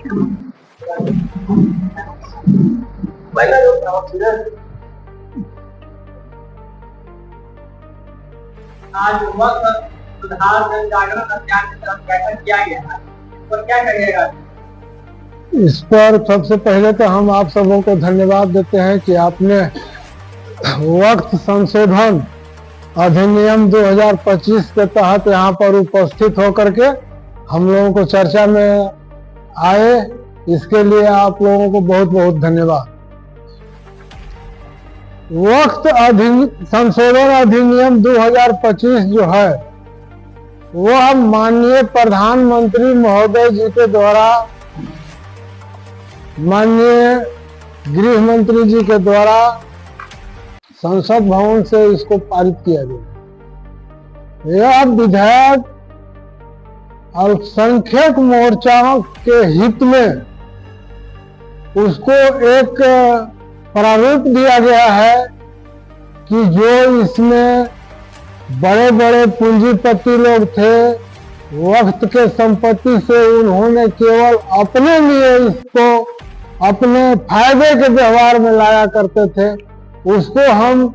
आज वक्त सुधार जन जागरण अभियान की तरफ गठन किया गया है, तो क्या करिएगा? इस पर सबसे पहले तो हम आप सबों को धन्यवाद देते हैं कि आपने वक्त संशोधन अधिनियम 2025 के तहत यहाँ पर उपस्थित होकर के हम लोगों को चर्चा में आए। इसके लिए आप लोगों को बहुत बहुत धन्यवाद। वक्त संशोधन अधिनियम 2025 जो है वह माननीय प्रधानमंत्री महोदय जी के द्वारा, माननीय गृह मंत्री जी के द्वारा संसद भवन से इसको पारित किया गया। यह विधेयक अल्पसंख्यक मोर्चाओं के हित में उसको एक प्रारूप दिया गया है कि जो इसमें बड़े बड़े पूंजीपति लोग थे, वक्त के संपत्ति से उन्होंने केवल अपने लिए इसको अपने फायदे के व्यवहार में लाया करते थे, उसको हम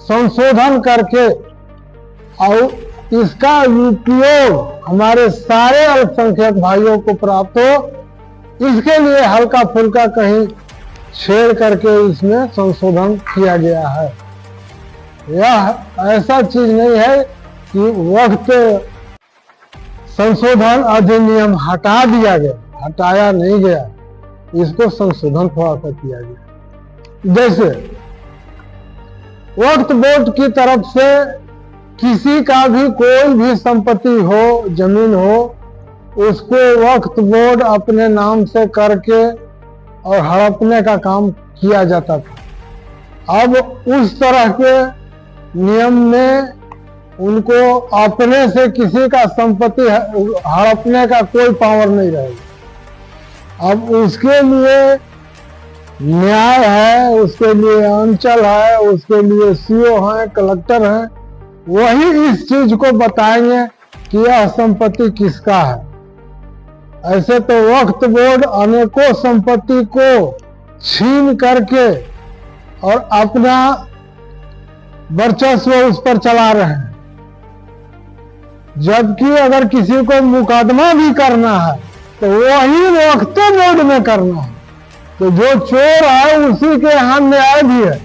संशोधन करके और इसका उपयोग हमारे सारे अल्पसंख्यक भाइयों को प्राप्त हो, इसके लिए हल्का फुल्का कहीं छेड़ करके इसमें संशोधन किया गया है। यह ऐसा चीज नहीं है कि वक्त संशोधन अधिनियम हटा दिया गया, हटाया नहीं गया, इसको संशोधन थोड़ा सा किया गया। जैसे वक्फ बोर्ड की तरफ से किसी का भी कोई भी संपत्ति हो, जमीन हो, उसको वक्फ बोर्ड अपने नाम से करके और हड़पने का काम किया जाता था। अब उस तरह के नियम में उनको अपने से किसी का संपत्ति हड़पने का कोई पावर नहीं रहेगा। अब उसके लिए न्याय है, उसके लिए अंचल है, उसके लिए सीओ है, कलेक्टर है, वही इस चीज को बताएंगे कि यह संपत्ति किसका है। ऐसे तो वक्फ बोर्ड अनेकों संपत्ति को छीन करके और अपना वर्चस्व उस पर चला रहे हैं, जबकि अगर किसी को मुकदमा भी करना है तो वही वक्फ बोर्ड में करना है। तो जो चोर है उसी के यहाँ न्याय भी है,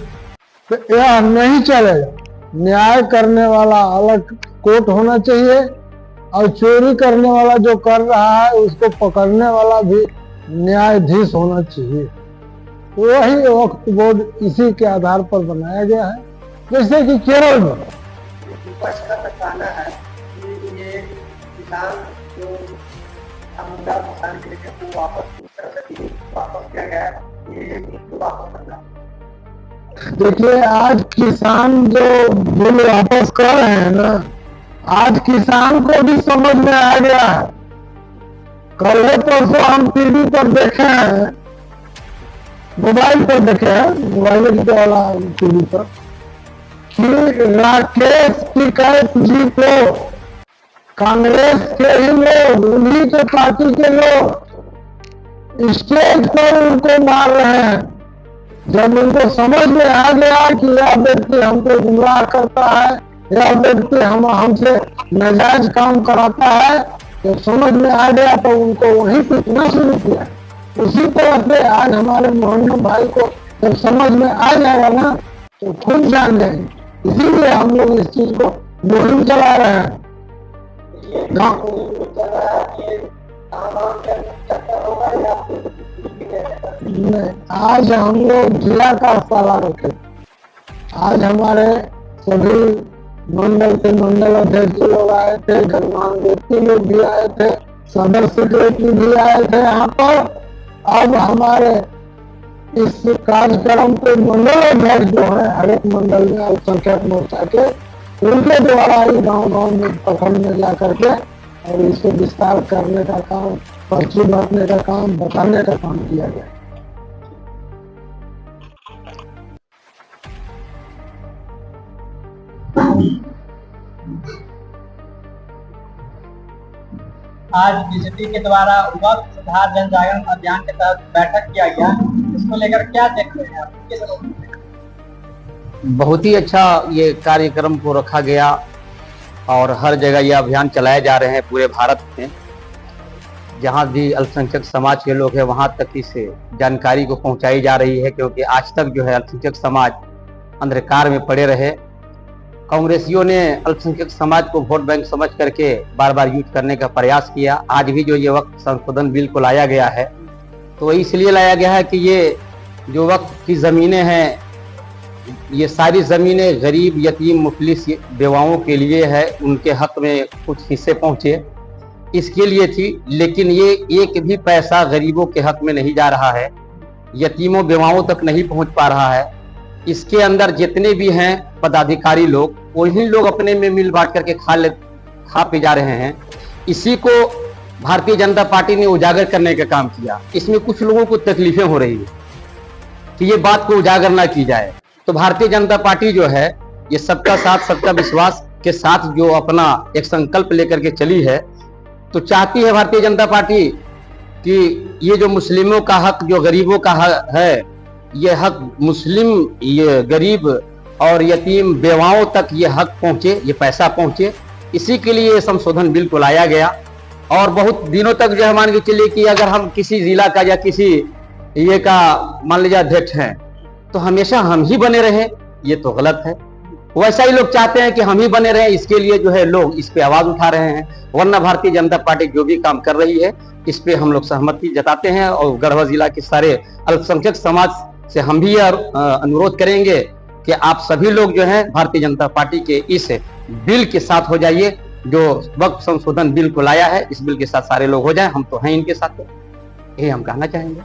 तो यह नहीं चलेगा। न्याय करने वाला अलग कोर्ट होना चाहिए और चोरी करने वाला जो कर रहा है उसको पकड़ने वाला भी न्यायाधीश होना चाहिए। वही वक्फ बोर्ड इसी के आधार पर बनाया गया है। जैसे कि केरल में कहना है कि ये किसान जो किसान के वापस किया गया है, ये वापस करना। देखिए, आज किसान जो बिल वापस कर रहे हैं ना, आज किसान को भी समझ में आ गया है। कल परसों हम टीवी पर देखे हैं, मोबाइल पर देखे हैं, मोबाइल वाला टीवी पर, कि राकेश टिकैत जी को कांग्रेस के ही लोग, उन्हीं के पार्टी के लोग स्टेज पर उनको मार रहे हैं। जब उनको समझ में आ गया कि यह व्यक्ति हमको गुमराह करता है, यह व्यक्ति हमसे नाजायज काम कराता है, जब समझ में आ गया तो उनको वहीं पीटना शुरू किया। उसी तरह से आज हमारे मोहम्मद भाई को जब समझ में आ जाएगा ना तो खुद जान जाएंगे। इसीलिए हम लोग इस चीज को मुहिम चला रहे हैं। आज हम लोग जिला का साला रखे। आज हमारे सभी मंडल के मंडल अध्यक्ष लोग आए थे, गणमान्य व्यक्ति लोग भी आए थे, सदर सेक्रेटरी भी आए थे यहाँ पर। अब हमारे इस कार्यक्रम पे मंडल अध्यक्ष जो है हर एक मंडल में अल्पसंख्यक मोर्चा के, उनके द्वारा ही गाँव-गाँव में प्रखंड में जा करके और इसको विस्तार करने का काम, पर्ची बांटने का काम, बताने का काम किया गया। आज बीजेपी के द्वारा वक्फ सुधार जन जागरण अभियान के तहत बैठक किया गया, इसको लेकर क्या देख रहे हैं आप? किस रूप में? बहुत ही अच्छा ये कार्यक्रम को रखा गया और हर जगह ये अभियान चलाए जा रहे हैं पूरे भारत में। जहाँ भी अल्पसंख्यक समाज के लोग हैं वहाँ तक इस जानकारी को पहुँचाई जा रही है, क्योंकि आज तक जो है अल्पसंख्यक समाज अंधकार में पड़े रहे। कांग्रेसियों ने अल्पसंख्यक समाज को वोट बैंक समझ करके बार बार यूज करने का प्रयास किया। आज भी जो ये वक्फ संशोधन बिल को लाया गया है तो इसलिए लाया गया है कि ये जो वक्फ की ज़मीनें हैं ये सारी ज़मीनें गरीब, यतीम, मुफलिस बेवाओं के लिए है, उनके हक में कुछ हिस्से पहुँचे इसके लिए थी। लेकिन ये एक भी पैसा गरीबों के हक में नहीं जा रहा है, यतीमों बेवाओं तक नहीं पहुँच पा रहा है। इसके अंदर जितने भी हैं पदाधिकारी लोग वही लोग अपने में मिल बांट करके खा पी जा रहे हैं। इसी को भारतीय जनता पार्टी ने उजागर करने का काम किया। इसमें कुछ लोगों को तकलीफें हो रही है कि ये बात को उजागर ना की जाए, तो भारतीय जनता पार्टी जो है ये सबका साथ सबका विश्वास के साथ जो अपना एक संकल्प लेकर के चली है, तो चाहती है भारतीय जनता पार्टी कि ये जो मुस्लिमों का हक, जो गरीबों का हक है, ये हक मुस्लिम, ये गरीब और यतीम बेवाओं तक ये हक पहुंचे, ये पैसा पहुंचे। इसी के लिए संशोधन बिल को लाया गया। और बहुत दिनों तक जो है मान के चलिए कि अगर हम किसी जिला का या किसी ये का मान लीजिए अध्यक्ष हैं तो हमेशा हम ही बने रहे, ये तो गलत है। वैसा ही लोग चाहते हैं कि हम ही बने रहे, इसके लिए जो है लोग इस पे आवाज उठा रहे हैं। वरना भारतीय जनता पार्टी जो भी काम कर रही है इस पे हम लोग सहमति जताते हैं और गढ़वा जिला के सारे अल्पसंख्यक समाज से हम भी अनुरोध करेंगे कि आप सभी लोग जो है भारतीय जनता पार्टी के इस बिल के साथ हो जाइए, जो वक्फ संशोधन बिल को लाया है। इस बिल के साथ सारे लोग हो जाएं, हम तो हैं इनके साथ, यही हम कहना चाहेंगे।